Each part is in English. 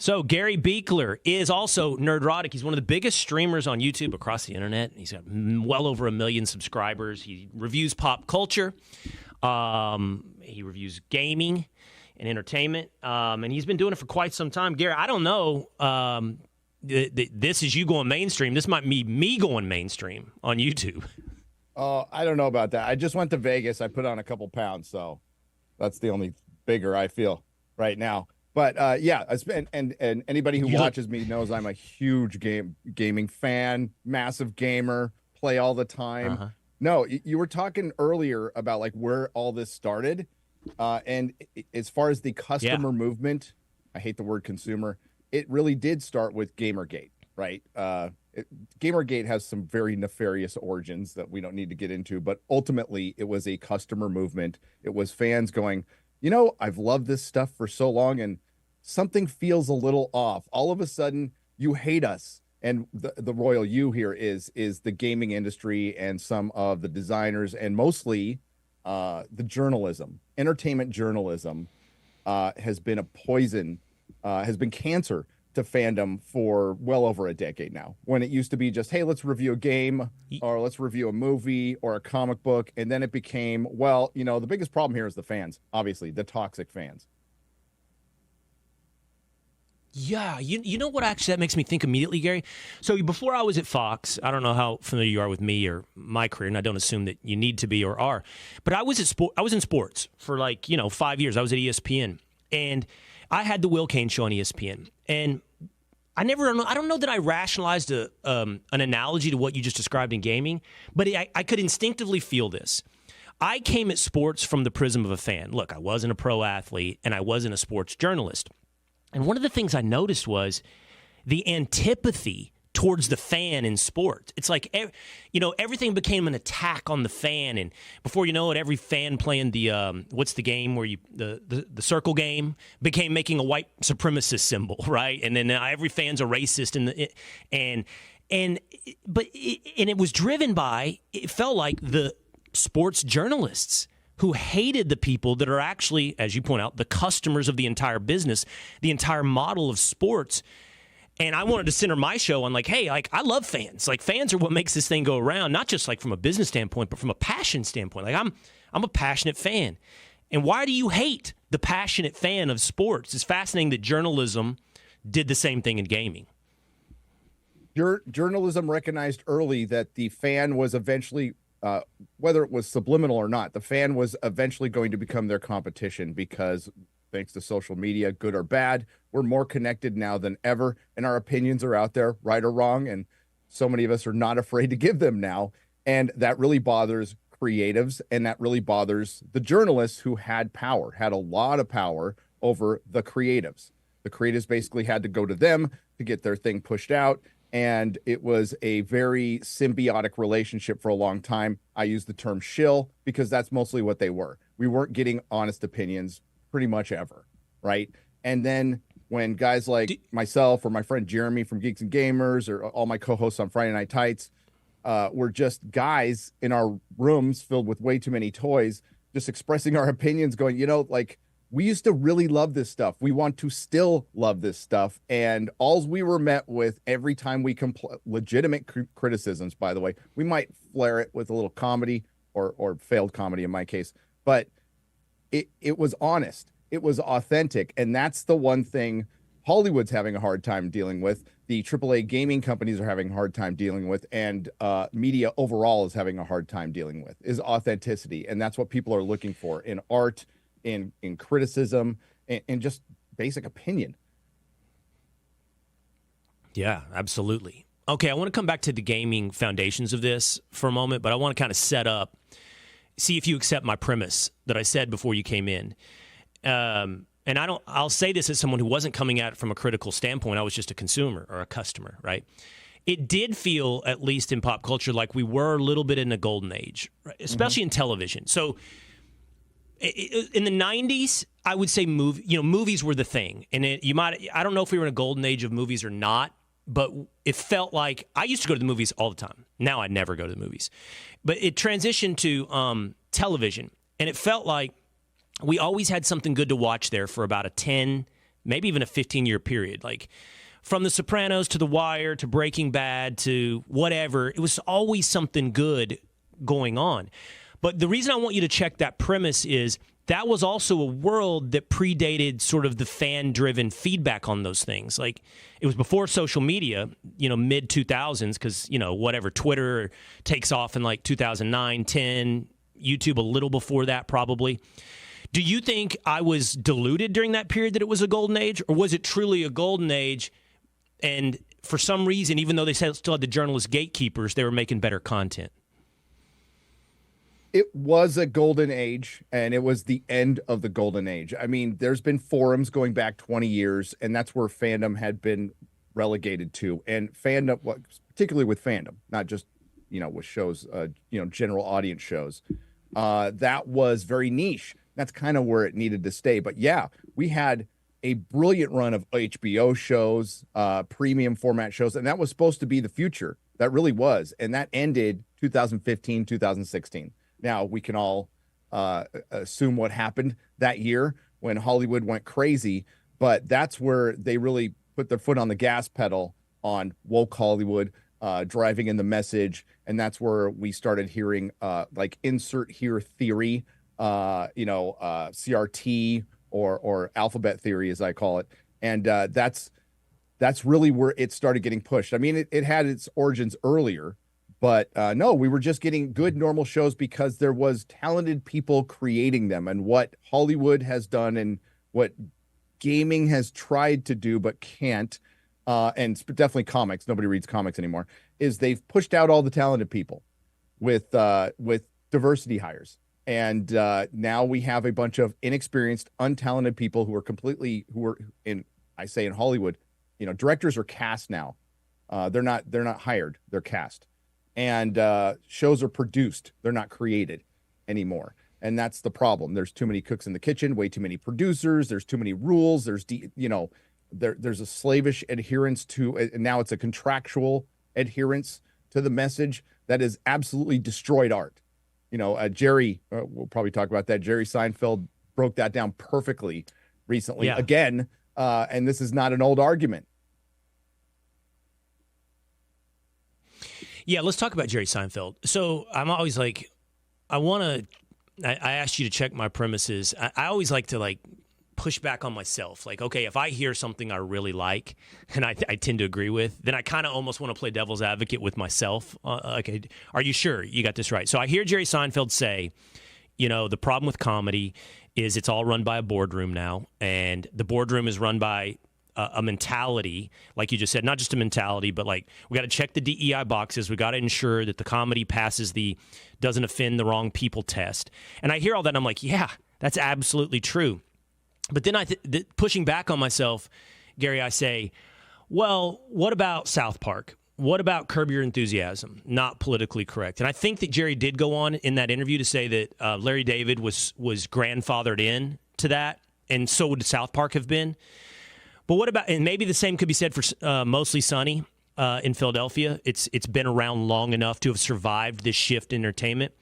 So Gary Beekler is also Nerdrotic. He's one of the biggest streamers on YouTube across the internet. He's got well over 1 million subscribers. He reviews pop culture. He reviews gaming and entertainment. And he's been doing it for quite some time. Gary, I don't know. This is you going mainstream. This might be me going mainstream on YouTube. I don't know about that. I just went to Vegas. I put on a couple pounds, so that's the only bigger I feel right now. But yeah, and anybody who watches me knows I'm a huge gaming fan, massive gamer, play all the time. Uh-huh. No, you were talking earlier about like where all this started, and as far as the customer movement, I hate the word consumer. It really did start with Gamergate, right? Gamergate has some very nefarious origins that we don't need to get into, but ultimately it was a customer movement. It was fans going, you know, I've loved this stuff for so long and something feels a little off. All of a sudden you hate us. And the royal you here is the gaming industry and some of the designers and mostly the journalism. Entertainment journalism has been a poison, has been cancer to fandom for well over a decade now, when it used to be just, hey, let's review a game or let's review a movie or a comic book. And then it became, well, you know, the biggest problem here is the fans, obviously, the toxic fans. Yeah, you know what actually that makes me think immediately, Gary? So before I was at Fox, I don't know how familiar you are with me or my career, and I don't assume that you need to be or are, but I was in sports for 5 years. I was at ESPN, and I had the Will Cain show on ESPN, and I don't know that I rationalized an analogy to what you just described in gaming, but I could instinctively feel this. I came at sports from the prism of a fan. Look, I wasn't a pro athlete, and I wasn't a sports journalist. And one of the things I noticed was the antipathy towards the fan in sports. It's like, everything became an attack on the fan. And before you know it, every fan playing the, what's the game where the circle game became making a white supremacist symbol, right? And then every fan's a racist. And it was driven by, it felt like the sports journalists who hated the people that are actually, as you point out, the customers of the entire business, the entire model of sports. And I wanted to center my show on I love fans. Like, fans are what makes this thing go around, not just from a business standpoint, but from a passion standpoint. Like, I'm a passionate fan. And why do you hate the passionate fan of sports? It's fascinating that journalism did the same thing in gaming. Your journalism recognized early that the fan was eventually, whether it was subliminal or not, the fan was eventually going to become their competition because, thanks to social media, good or bad, we're more connected now than ever, and our opinions are out there, right or wrong, and so many of us are not afraid to give them now, and that really bothers creatives, and that really bothers the journalists who had a lot of power over the creatives. The creatives basically had to go to them to get their thing pushed out, and it was a very symbiotic relationship for a long time. I use the term shill because that's mostly what they were. We weren't getting honest opinions pretty much ever, right? And then when guys like myself or my friend Jeremy from Geeks and Gamers or all my co-hosts on Friday Night Tights were just guys in our rooms filled with way too many toys, just expressing our opinions, going, we used to really love this stuff. We want to still love this stuff. And all we were met with every time we legitimate criticisms, by the way, we might flare it with a little comedy or failed comedy in my case, but it was honest. It was authentic. And that's the one thing Hollywood's having a hard time dealing with. The AAA gaming companies are having a hard time dealing with, and media overall is having a hard time dealing with, is authenticity. And that's what people are looking for in art, in criticism, and just basic opinion. Yeah, absolutely. Okay, I want to come back to the gaming foundations of this for a moment, but I want to kind of see if you accept my premise that I said before you came in. And I'll say this as someone who wasn't coming at it from a critical standpoint. I was just a consumer or a customer, right? It did feel, at least in pop culture, like we were a little bit in a golden age, right? Especially in television. So in the 90s, I would say movies were the thing. And I don't know if we were in a golden age of movies or not, but it felt like I used to go to the movies all the time. Now I never go to the movies. But it transitioned to television, and it felt like we always had something good to watch there for about a 10, maybe even a 15-year period. Like from The Sopranos to The Wire to Breaking Bad to whatever, it was always something good going on. But the reason I want you to check that premise is that was also a world that predated sort of the fan-driven feedback on those things. Like, it was before social media, mid-2000s, because, whatever, Twitter takes off in like 2009, 10, YouTube a little before that probably. Do you think I was deluded during that period that it was a golden age, or was it truly a golden age, and for some reason, even though they still had the journalist gatekeepers, they were making better content? It was a golden age, and it was the end of the golden age. I mean, there's been forums going back 20 years, and that's where fandom had been relegated to. And fandom, particularly with fandom, not just, with shows, general audience shows, that was very niche. That's kind of where it needed to stay. But yeah, we had a brilliant run of HBO shows, premium format shows, and that was supposed to be the future. That really was. And that ended 2015, 2016. Now, we can all assume what happened that year when Hollywood went crazy, but that's where they really put their foot on the gas pedal on woke Hollywood, driving in the message, and that's where we started hearing like insert here theory, CRT or alphabet theory, as I call it, and that's really where it started getting pushed. I mean, it had its origins earlier. But no, we were just getting good, normal shows because there was talented people creating them. And what Hollywood has done and what gaming has tried to do but can't, and definitely comics, nobody reads comics anymore, is they've pushed out all the talented people with diversity hires. And now we have a bunch of inexperienced, untalented people who are in Hollywood, directors are cast now. They're not hired, they're cast. And shows are produced. They're not created anymore. And that's the problem. There's too many cooks in the kitchen, way too many producers. There's too many rules. There's a slavish adherence to, and now it's a contractual adherence to the message that has absolutely destroyed art. Jerry, we'll probably talk about that. Jerry Seinfeld broke that down perfectly recently again. And this is not an old argument. Yeah, let's talk about Jerry Seinfeld. So I'm always like, I asked you to check my premises. I always like to push back on myself. Like, okay, if I hear something I really like and I tend to agree with, then I kind of almost want to play devil's advocate with myself. Okay, are you sure you got this right? So I hear Jerry Seinfeld say, the problem with comedy is it's all run by a boardroom now, and the boardroom is run by a mentality, like you just said, not just a mentality, but we got to check the DEI boxes. We got to ensure that the comedy passes doesn't offend the wrong people test. And I hear all that, and I'm like, yeah, that's absolutely true. But then pushing back on myself, Gary, I say, well, what about South Park? What about Curb Your Enthusiasm? Not politically correct. And I think that Jerry did go on in that interview to say that Larry David was grandfathered in to that, and so would South Park have been. But what about, and maybe the same could be said for Mostly Sunny in Philadelphia. It's been around long enough to have survived this shift in entertainment.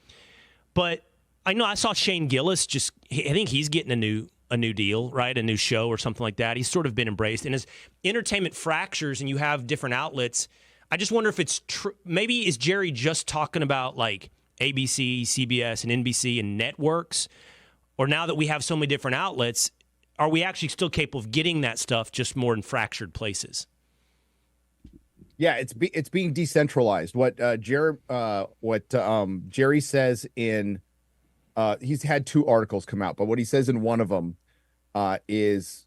But I know I saw Shane Gillis I think he's getting a new deal, right? A new show or something like that. He's sort of been embraced. And as entertainment fractures and you have different outlets, I just wonder if it's true. Maybe is Jerry just talking about ABC, CBS, and NBC and networks? Or now that we have so many different outlets, are we actually still capable of getting that stuff, just more in fractured places? Yeah, it's being decentralized. What Jerry says in he's had 2 articles come out, but what he says in one of them is,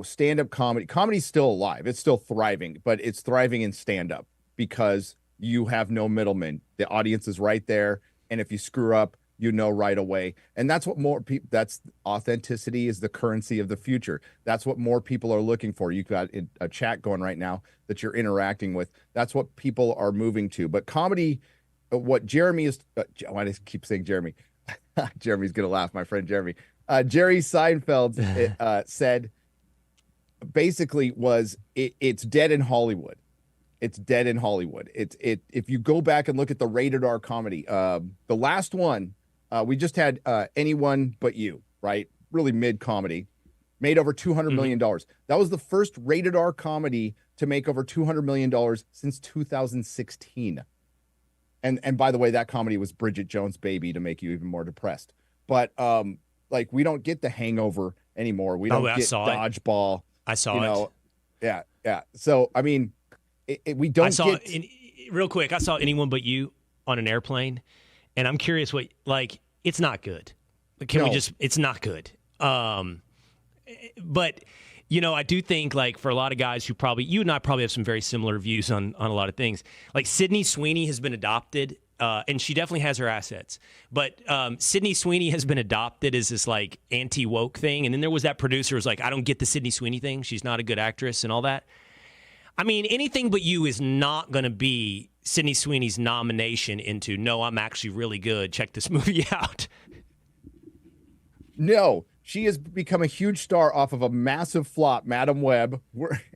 stand-up comedy. Comedy's still alive. It's still thriving, but it's thriving in stand-up because you have no middleman. The audience is right there, and if you screw up, right away. And that's what more people, that's authenticity is the currency of the future. That's what more people are looking for. You've got a chat going right now that you're interacting with. That's what people are moving to. But comedy, what Jeremy is, why do I keep saying Jeremy? Jeremy's going to laugh, my friend Jeremy. Jerry Seinfeld said basically it's dead in Hollywood. It's dead in Hollywood. If you go back and look at the rated R comedy, the last one, we just had Anyone But You, right? Really mid made over $200 million. That was the first rated R comedy to make over $200 million since 2016. And by the way, that comedy was Bridget Jones' Baby to make you even more depressed. But like, we don't get The Hangover anymore. We don't get Dodgeball. I saw it. Yeah. So I mean, we don't. Real quick, I saw Anyone But You on an airplane, and I'm curious what, like, it's not good. It's not good. But, you know, I do think, like, for a lot of guys who you and I probably have some very similar views on a lot of things. Like, Sydney Sweeney has been adopted, and she definitely has her assets. But Sydney Sweeney has been adopted as this, like, anti-woke thing. And then there was that producer who was like, I don't get the Sydney Sweeney thing. She's not a good actress and all that. I mean, Anything But You is not going to be Sydney Sweeney's nomination into, no, I'm actually really good. Check this movie out. No, she has become a huge star off of a massive flop, Madam Web,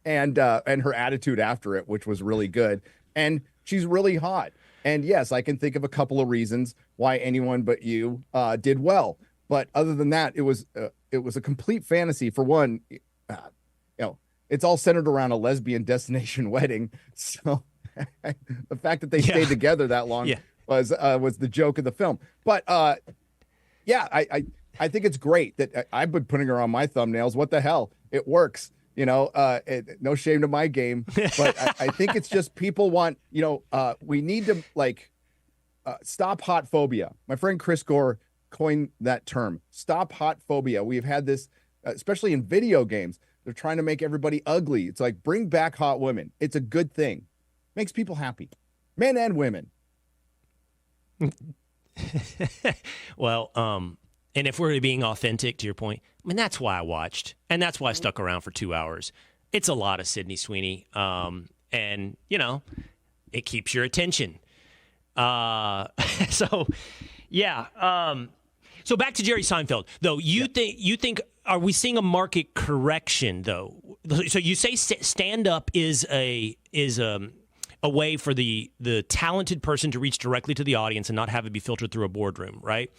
and her attitude after it, which was really good. And she's really hot. And yes, I can think of a couple of reasons why Anyone But You did well. But other than that, it was a complete fantasy. For one, it's all centered around a lesbian destination wedding. So the fact that they stayed together that long was the joke of the film. But I think it's great that I've been putting her on my thumbnails. What the hell? It works. No shame to my game. But I think it's just people want, we need to stop hot phobia. My friend Chris Gore coined that term. Stop hot phobia. We've had this, especially in video games. They're trying to make everybody ugly. It's like, bring back hot women. It's a good thing. Makes people happy. Men and women. Well, and if we're being authentic to your point, I mean, that's why I watched. And that's why I stuck around for 2 hours. It's a lot of Sydney Sweeney. And, it keeps your attention. So back to Jerry Seinfeld, though. You think, are we seeing a market correction, though? So you say stand-up is a way for the talented person to reach directly to the audience and not have it be filtered through a boardroom, right?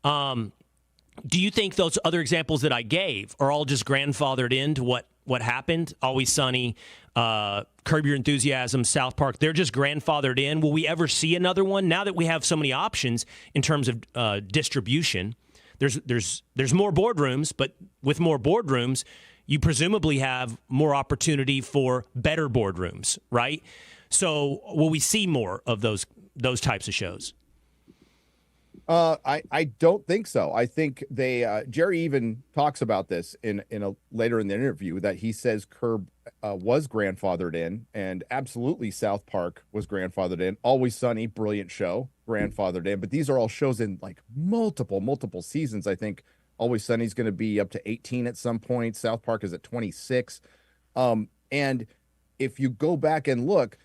Do you think those other examples that I gave are all just grandfathered into what happened? Always Sunny, Curb Your Enthusiasm, South Park, they're just grandfathered in. Will we ever see another one? Now that we have so many options in terms of distribution, there's more boardrooms, but with more boardrooms, you presumably have more opportunity for better boardrooms, right? So will we see more of those types of shows? I don't think so. I think Jerry even talks about this later in the interview, that he says Curb was grandfathered in, and absolutely South Park was grandfathered in. Always Sunny, brilliant show, grandfathered in. But these are all shows in like multiple seasons. I think Always Sunny's going to be up to 18 at some point. South Park is at 26. And if you go back and look,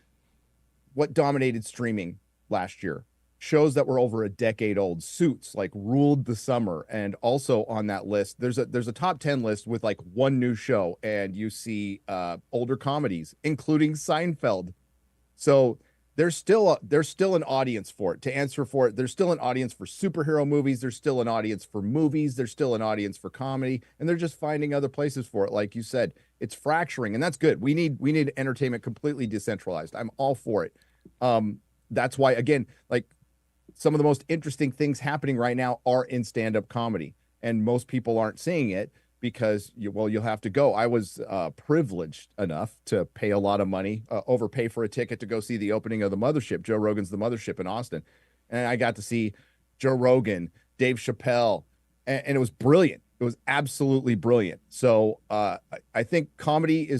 what dominated streaming last year? Shows that were over a decade old. Suits ruled the summer, and also on that list, there's a top 10 list with one new show, and you see older comedies, including Seinfeld. So there's still an audience for it. To answer for it, there's still an audience for superhero movies. There's still an audience for movies. There's still an audience for comedy, and they're just finding other places for it. Like you said, it's fracturing, and that's good. We need entertainment completely decentralized. I'm all for it. That's why, again, some of the most interesting things happening right now are in stand-up comedy, and most people aren't seeing it because you'll have to go. I was privileged enough to pay a lot of money, overpay for a ticket to go see the opening of the Mothership, Joe Rogan's The Mothership in Austin. And I got to see Joe Rogan, Dave Chappelle, and it was brilliant. It was absolutely brilliant. So I think comedy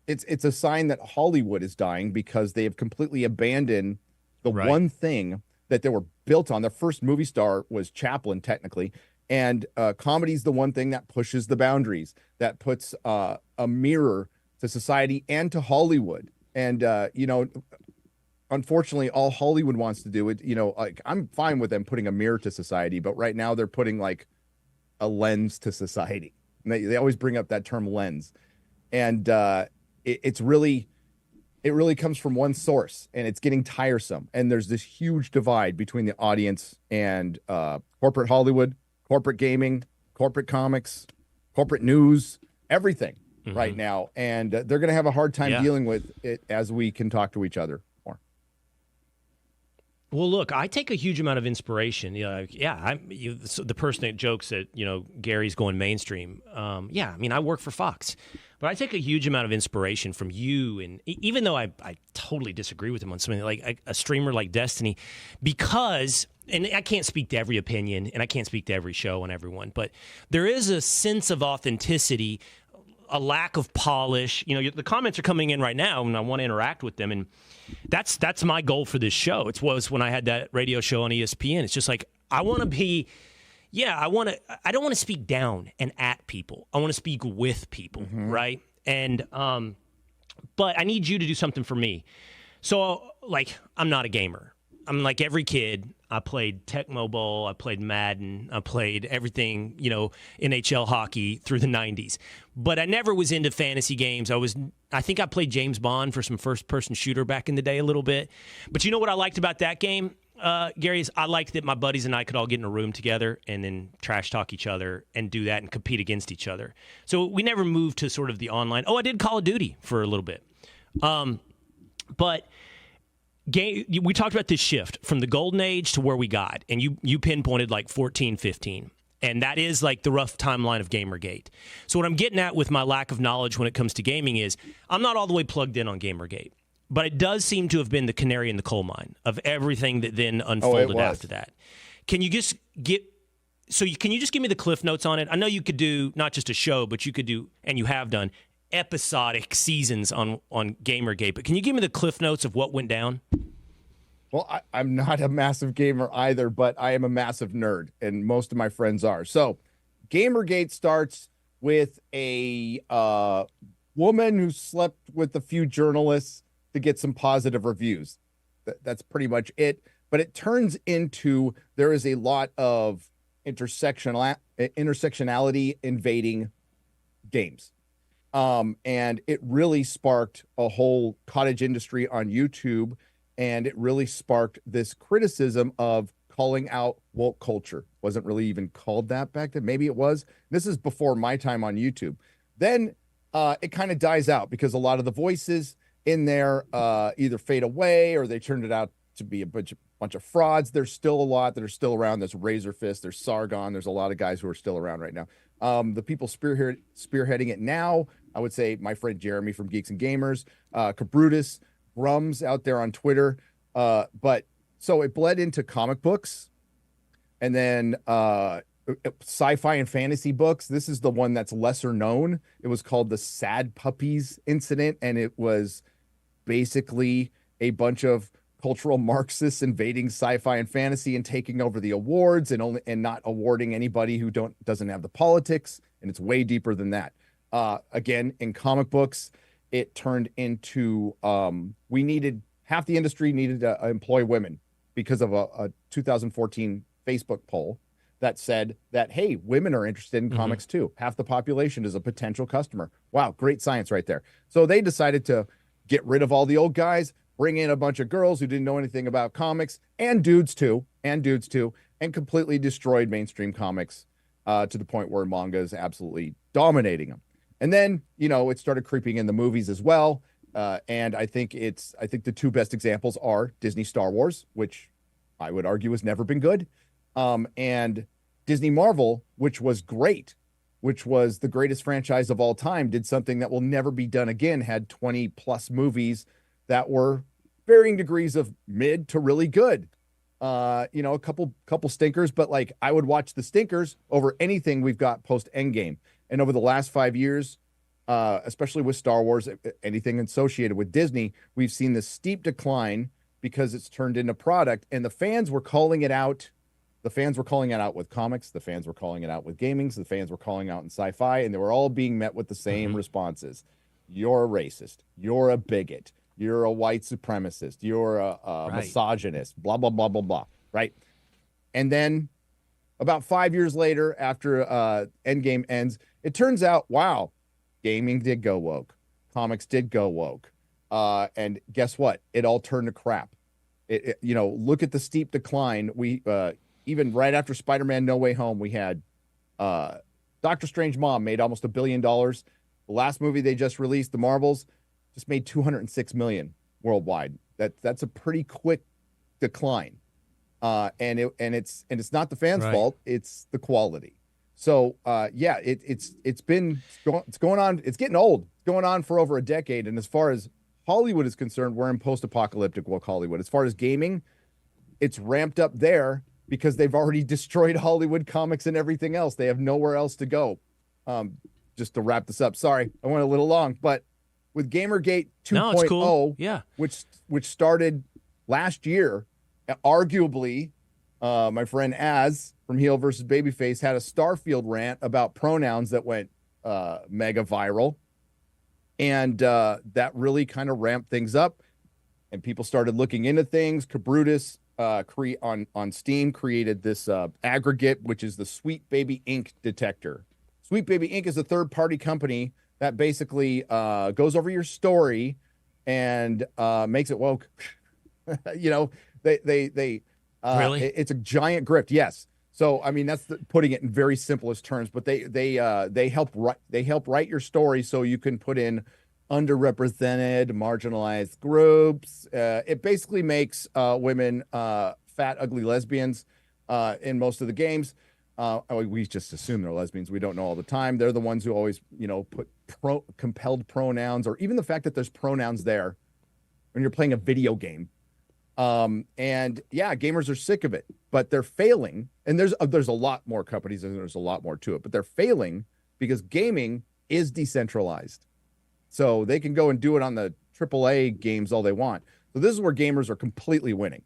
it's a sign that Hollywood is dying, because they have completely abandoned the one thing that they were built on. Their first movie star was Chaplin, technically. And comedy's the one thing that pushes the boundaries, that puts a mirror to society and to Hollywood. And, unfortunately, all Hollywood wants to do it, I'm fine with them putting a mirror to society, but right now they're putting a lens to society. And they always bring up that term lens. And it really comes from one source, and it's getting tiresome. And there's this huge divide between the audience and corporate Hollywood, corporate gaming, corporate comics. corporate news, everything right now. And they're going to have a hard time dealing with it as we can talk to each other more. Well, look, I take a huge amount of inspiration. The person that jokes that, Gary's going mainstream. I mean, I work for Fox. But I take a huge amount of inspiration from you, and even though I totally disagree with him on something like a streamer like Destiny, because, and I can't speak to every opinion, and I can't speak to every show and everyone, but there is a sense of authenticity, a lack of polish. The comments are coming in right now, and I want to interact with them, and that's my goal for this show. It was when I had that radio show on ESPN. It's just like, I want to be... Yeah, I don't want to speak down and at people. I want to speak with people, right? And but I need you to do something for me. So, I'm not a gamer. I'm like every kid. I played Tecmo Bowl, I played Madden, I played everything, NHL hockey through the 90s. But I never was into fantasy games. I think I played James Bond for some first-person shooter back in the day a little bit. But you know what I liked about that game? Gary, I liked that my buddies and I could all get in a room together and then trash talk each other and do that and compete against each other. So we never moved to sort of the online. Oh, I did Call of Duty for a little bit. But we talked about this shift from the golden age to where we got, and you pinpointed like 14, 15. And that is like the rough timeline of Gamergate. So what I'm getting at with my lack of knowledge when it comes to gaming is I'm not all the way plugged in on Gamergate. But it does seem to have been the canary in the coal mine of everything that then unfolded after that. Can you just can you just give me the cliff notes on it? I know you could do not just a show, but you could do, and you have done, episodic seasons on Gamergate. But can you give me the cliff notes of what went down? Well, I'm not a massive gamer either, but I am a massive nerd, and most of my friends are. So Gamergate starts with a woman who slept with a few journalists to get some positive reviews. That's pretty much it. But it turns into there is a lot of intersectionality invading games. And it really sparked a whole cottage industry on YouTube. And it really sparked this criticism of calling out woke culture. Wasn't really even called that back then. Maybe it was. This is before my time on YouTube. Then it kind of dies out because a lot of the voices in there either fade away or they turned it out to be a bunch of frauds. There's still a lot that are still around. There's Razorfist, there's Sargon, there's a lot of guys who are still around right now. The people spearheading it now, I would say my friend Jeremy from Geeks and Gamers, Cabrutus, Grums out there on Twitter. But so it bled into comic books and then sci-fi and fantasy books. This is the one that's lesser known. It was called the Sad Puppies incident, and it was basically a bunch of cultural Marxists invading sci-fi and fantasy and taking over the awards and not awarding anybody who doesn't have the politics. And it's way deeper than that. Again, in comic books, it turned into half the industry needed to employ women because of a 2014 Facebook poll that said that, hey, women are interested in comics too. Half the population is a potential customer. Wow, great science right there. So they decided to get rid of all the old guys, bring in a bunch of girls who didn't know anything about comics, and dudes too, and completely destroyed mainstream comics to the point where manga is absolutely dominating them. And then, it started creeping in the movies as well. And I think the two best examples are Disney Star Wars, which I would argue has never been good, and Disney Marvel, which was great, which was the greatest franchise of all time, did something that will never be done again, had 20 plus movies that were varying degrees of mid to really good. A couple stinkers, but like I would watch the stinkers over anything we've got post Endgame. And over the last 5 years, especially with Star Wars, anything associated with Disney, we've seen this steep decline because it's turned into product, and the fans were calling it out. The fans were calling it out with comics. The fans were calling it out with gaming. The fans were calling out in sci-fi, and they were all being met with the same responses. You're a racist. You're a bigot. You're a white supremacist. You're a misogynist. Blah, blah, blah, blah, blah. Right? And then about 5 years later, after Endgame ends, it turns out, wow, gaming did go woke. Comics did go woke. And guess what? It all turned to crap. Look at the steep decline. We even right after Spider-Man No Way Home, we had Doctor Strange mom made almost $1 billion. The last movie they just released, The Marvels, just made 206 million worldwide. That's a pretty quick decline. And it's not the fans' fault, it's the quality. So yeah, it's going on, it's getting old. It's going on for over a decade. And as far as Hollywood is concerned, we're in post-apocalyptic woke Hollywood. As far as gaming, it's ramped up there because they've already destroyed Hollywood comics and everything else. They have nowhere else to go. Just to wrap this up, sorry, I went a little long, but with Gamergate 2.0, cool. Yeah, which started last year, arguably, my friend Az from Heel versus Babyface had a Starfield rant about pronouns that went mega viral, and that really kind of ramped things up, and people started looking into things. Cabrutus on Steam created this aggregate, which is the Sweet Baby Ink detector. Sweet Baby Ink is a third-party company that basically goes over your story and makes it woke. You know, they really? It's a giant grift. Yes. So I mean, that's putting it in very simplest terms, but they help write your story so you can put in underrepresented, marginalized groups. It basically makes women fat, ugly lesbians in most of the games. We just assume they're lesbians. We don't know all the time. They're the ones who always, put compelled pronouns, or even the fact that there's pronouns there when you're playing a video game. And yeah, gamers are sick of it, but they're failing. And there's a lot more companies and there's a lot more to it, but they're failing because gaming is decentralized. So they can go and do it on the AAA games all they want. So this is where gamers are completely winning.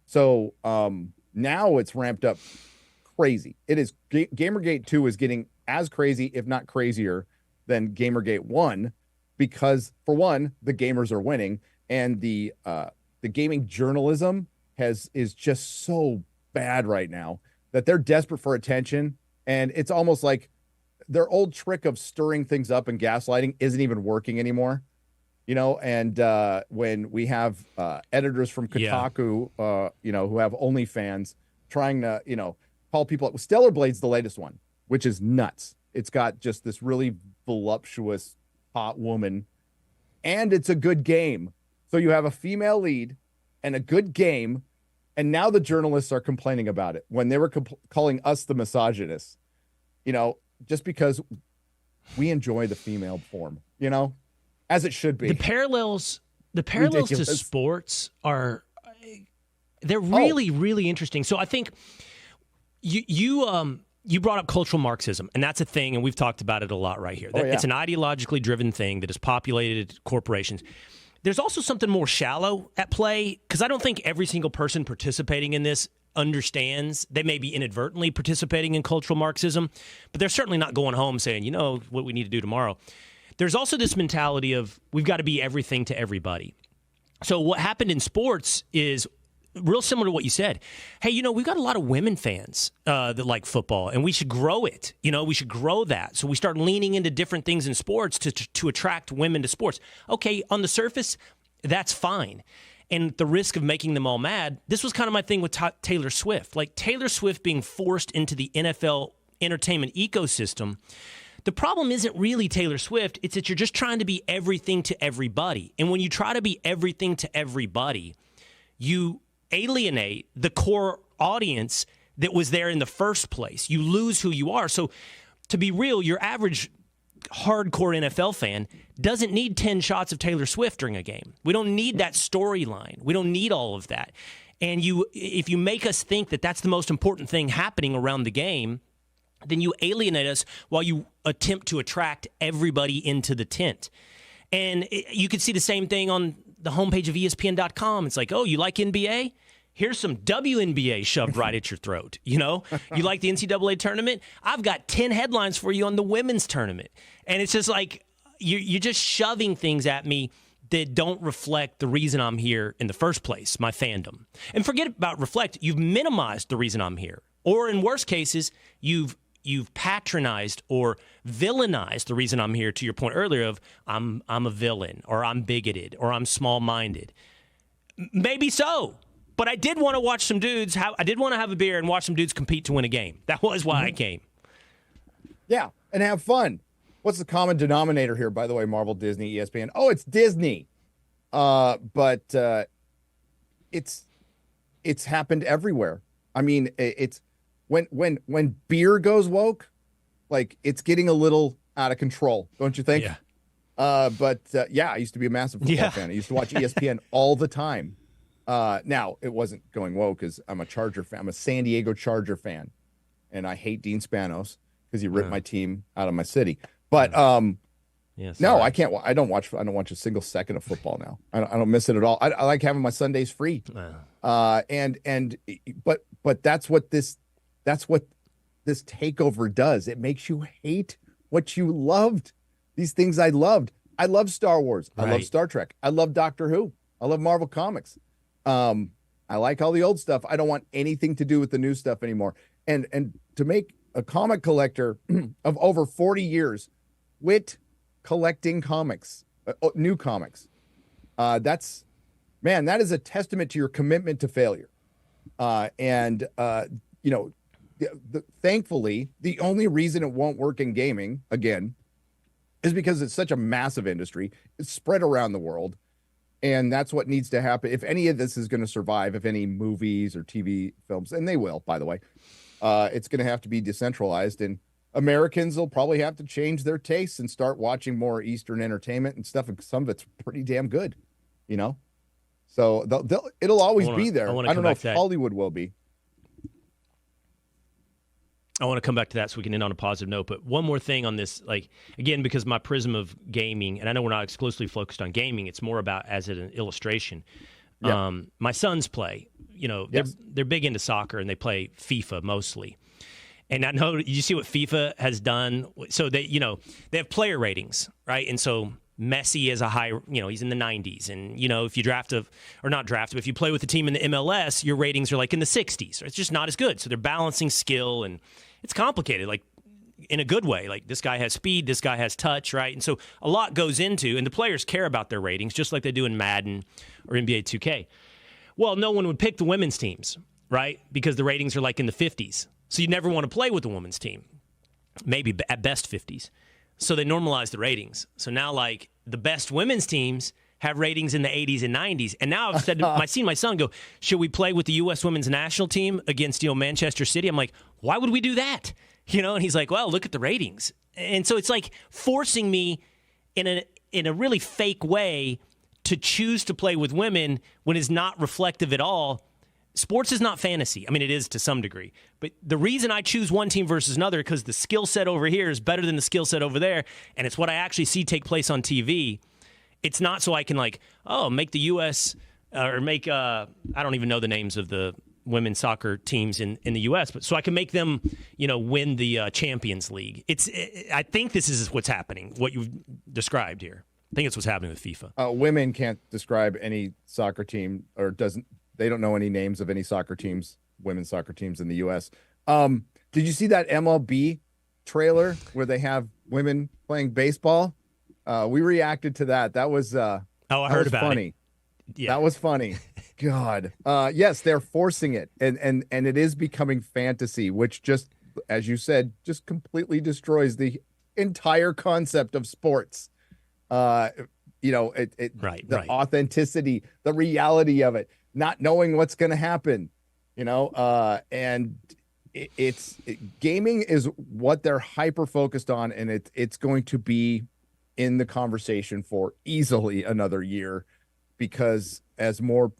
So now it's ramped up crazy. It is Gamergate 2 is getting as crazy, if not crazier, than Gamergate 1, because for one, the gamers are winning, and the gaming journalism is just so bad right now that they're desperate for attention, and it's almost like their old trick of stirring things up and gaslighting isn't even working anymore. And when we have editors from Kotaku, who have OnlyFans trying to, call people, Stellar Blade's the latest one, which is nuts. It's got just this really voluptuous hot woman, and it's a good game. So you have a female lead and a good game, and now the journalists are complaining about it when they were calling us the misogynists, just because we enjoy the female form, as it should be. The parallels to sports they're really, really interesting. So I think you brought up cultural Marxism, and that's a thing, and we've talked about it a lot right here. It's an ideologically driven thing that has populated corporations. There's also something more shallow at play, because I don't think every single person participating in this understands. They may be inadvertently participating in cultural Marxism, but they're certainly not going home saying, what we need to do tomorrow. There's also this mentality of we've got to be everything to everybody. So what happened in sports is real similar to what you said. Hey, we've got a lot of women fans that like football, and we should grow it. We should grow that. So we start leaning into different things in sports to attract women to sports. Okay, on the surface, that's fine. And at the risk of making them all mad, this was kind of my thing with Taylor Swift. Like Taylor Swift being forced into the NFL entertainment ecosystem. The problem isn't really Taylor Swift. It's that you're just trying to be everything to everybody. And when you try to be everything to everybody, you alienate the core audience that was there in the first place. You lose who you are. So to be real, your average hardcore NFL fan doesn't need 10 shots of Taylor Swift during a game. We don't need that storyline. We don't need all of that. And if you make us think that that's the most important thing happening around the game, then you alienate us while you attempt to attract everybody into the tent. And you could see the same thing on the homepage of ESPN.com. It's like, oh, you like NBA? Here's some WNBA shoved right at your throat. You like the NCAA tournament? I've got 10 headlines for you on the women's tournament. And it's just like you're just shoving things at me that don't reflect the reason I'm here in the first place, my fandom. And forget about reflect. You've minimized the reason I'm here. Or in worst cases, you've patronized or villainized the reason I'm here, to your point earlier of I'm a villain, or I'm bigoted, or I'm small-minded. Maybe so. But I did want to watch some dudes. I did want to have a beer and watch some dudes compete to win a game. That was why I came. Yeah, and have fun. What's the common denominator here, by the way? Marvel, Disney, ESPN. Oh, it's Disney. But it's it's happened everywhere. I mean, it's when beer goes woke, like it's getting a little out of control, don't you think? Yeah. But yeah, I used to be a massive football fan. I used to watch ESPN all the time. Now it wasn't going woke because I'm a Charger fan. I'm a San Diego Charger fan, and I hate Dean Spanos because he ripped my team out of my city. But Yes. no, I can't. I don't watch a single second of football now. I don't miss it at all. I like having my Sundays free. But that's what this takeover does. It makes you hate what you loved. These things I loved. I love Star Wars. I love Star Trek. I love Doctor Who. I love Marvel Comics. I like all the old stuff. I don't want anything to do with the new stuff anymore. And to make a comic collector of over 40 years quit collecting comics, new comics, that is a testament to your commitment to failure. Thankfully, the only reason it won't work in gaming again is because it's such a massive industry. It's spread around the world. And that's what needs to happen. If any of this is going to survive, if any movies or TV films, and they will, by the way, it's going to have to be decentralized. And Americans will probably have to change their tastes and start watching more Eastern entertainment and stuff. And some of it's pretty damn good, you know? So it'll always be there. I don't know if Hollywood will be. I want to come back to that so we can end on a positive note. But one more thing on this, like, again, because my prism of gaming, and I know we're not exclusively focused on gaming, it's more about as an illustration. Yeah. My sons play, they're big into soccer and they play FIFA mostly. And I know you see what FIFA has done. So they have player ratings, right? And so Messi is a high, he's in the 90s. And, if you but if you play with the team in the MLS, your ratings are like in the 60s. It's just not as good. So they're balancing skill, and it's complicated, like in a good way. Like this guy has speed, this guy has touch, right? And so a lot goes into, and the players care about their ratings, just like they do in Madden or NBA 2K. Well, no one would pick the women's teams, right? Because the ratings are like in the 50s. So you never want to play with the women's team, maybe at best 50s. So they normalize the ratings. So now, like, the best women's teams have ratings in the 80s and 90s. And now I've seen my son go, should we play with the U.S. women's national team against, Manchester City? I'm like, why would we do that? And he's like, well, look at the ratings. And so it's like forcing me in a really fake way to choose to play with women when it's not reflective at all. Sports is not fantasy. I mean, it is to some degree. But the reason I choose one team versus another is because the skill set over here is better than the skill set over there, and it's what I actually see take place on TV. It's not so I can, make the U.S. Or make, I don't even know the names of the women's soccer teams in the U.S., but so I can make them, win the Champions League. I think this is what's happening, what you've described here. I think it's what's happening with FIFA. Women can't describe any soccer team they don't know any names of any soccer teams, women's soccer teams in the U.S. Did you see that MLB trailer where they have women playing baseball? We reacted to that. That was I heard about funny. It. Yeah. That was funny. God. Yes, they're forcing it, and it is becoming fantasy, which just, as you said, just completely destroys the entire concept of sports. The authenticity, the reality of it. Not knowing what's going to happen, and gaming is what they're hyper focused on, and it's going to be in the conversation for easily another year, because as more,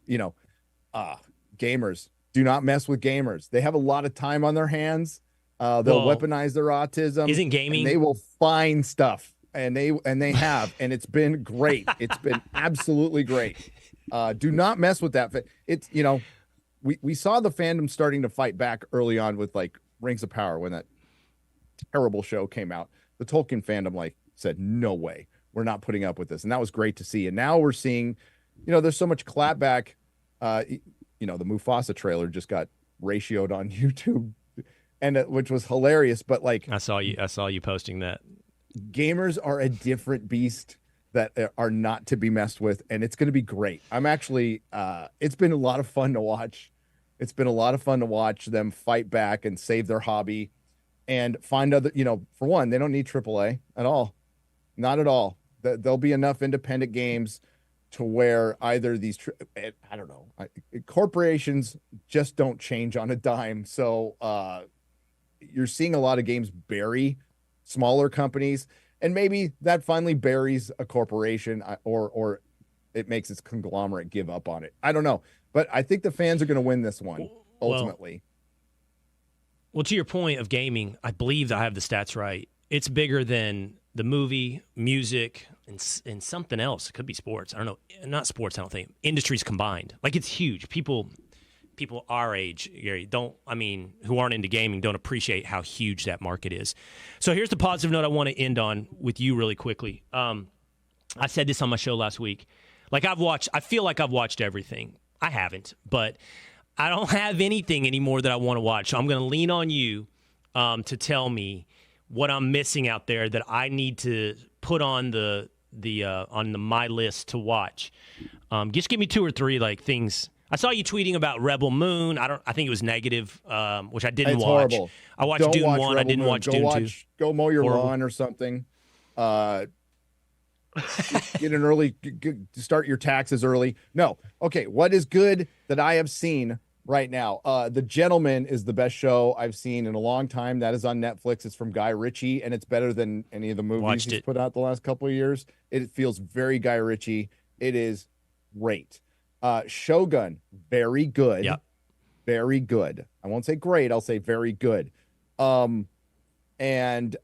gamers, do not mess with gamers. They have a lot of time on their hands. They'll weaponize their autism. Isn't gaming? They will find stuff, and they have, and it's been great. It's been absolutely great. Do not mess with that. It's, we saw the fandom starting to fight back early on with Rings of Power when that terrible show came out. The Tolkien fandom said, no way, we're not putting up with this. And that was great to see. And now we're seeing, there's so much clapback. The Mufasa trailer just got ratioed on YouTube, and which was hilarious. But I saw you posting that. Gamers are a different beast that are not to be messed with, and it's going to be great. I'm actually, it's been a lot of fun to watch. It's been a lot of fun to watch them fight back and save their hobby. and find other, for one, they don't need AAA at all. Not at all. There'll be enough independent games to where either these, I don't know, corporations just don't change on a dime. So you're seeing a lot of games bury smaller companies, and maybe that finally buries a corporation, or it makes its conglomerate give up on it. I don't know, but I think the fans are going to win this one ultimately. Well, to your point of gaming, I believe I have the stats right. It's bigger than the movie, music, and something else. It could be sports. I don't know. Not sports, I don't think. Industries combined. Like, it's huge. People our age, Gary, who aren't into gaming, don't appreciate how huge that market is. So here's the positive note I want to end on with you really quickly. I said this on my show last week. I feel like I've watched everything. I haven't, but I don't have anything anymore that I want to watch. So I'm going to lean on you to tell me what I'm missing out there that I need to put on my list to watch. Just give me 2 or 3 things. I saw you tweeting about Rebel Moon. I think it was negative, which I didn't watch. Horrible. I watched Dune 1. Rebel I didn't Moon. watch Dune 2. Go mow your lawn or something. Get an early, start your taxes early. No. Okay. What is good that I have seen right now? The Gentleman is the best show I've seen in a long time. That is on Netflix. It's from Guy Ritchie, and it's better than any of the movies he's put out the last couple of years. It feels very Guy Ritchie. It is great. Shogun, very good. Yep. Very good. I won't say great. I'll say very good. And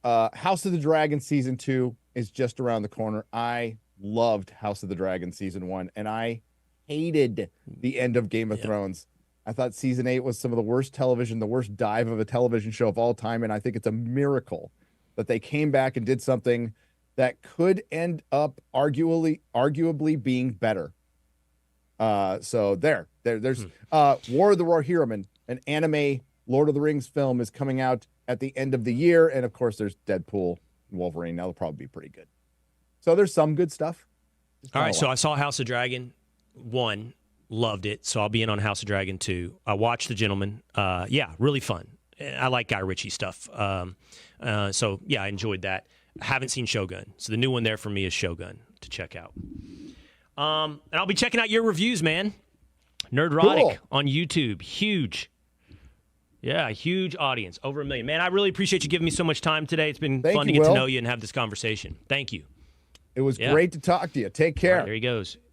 House of the Dragon season 2 is just around the corner. I loved House of the Dragon season 1, and I hated the end of Game of Thrones. I thought season 8 was some of the worst television, the worst dive of a television show of all time, and I think it's a miracle that they came back and did something that could end up arguably being better. So there's War of the Rohirrim, an anime Lord of the Rings film, is coming out at the end of the year, and of course there's Deadpool and Wolverine. That'll probably be pretty good. So there's some good stuff. All right, so I saw House of Dragon 1, loved it, so I'll be in on House of Dragon 2. I watched The Gentleman. Really fun. I like Guy Ritchie stuff. So I enjoyed that. I haven't seen Shogun, so the new one there for me is Shogun to check out. And I'll be checking out your reviews, man. Nerdrotic on YouTube. Huge. Yeah, huge audience. Over 1 million. Man, I really appreciate you giving me so much time today. It's been fun to get to know you and have this conversation. Thank you. It was great to talk to you. Take care. All right, there he goes.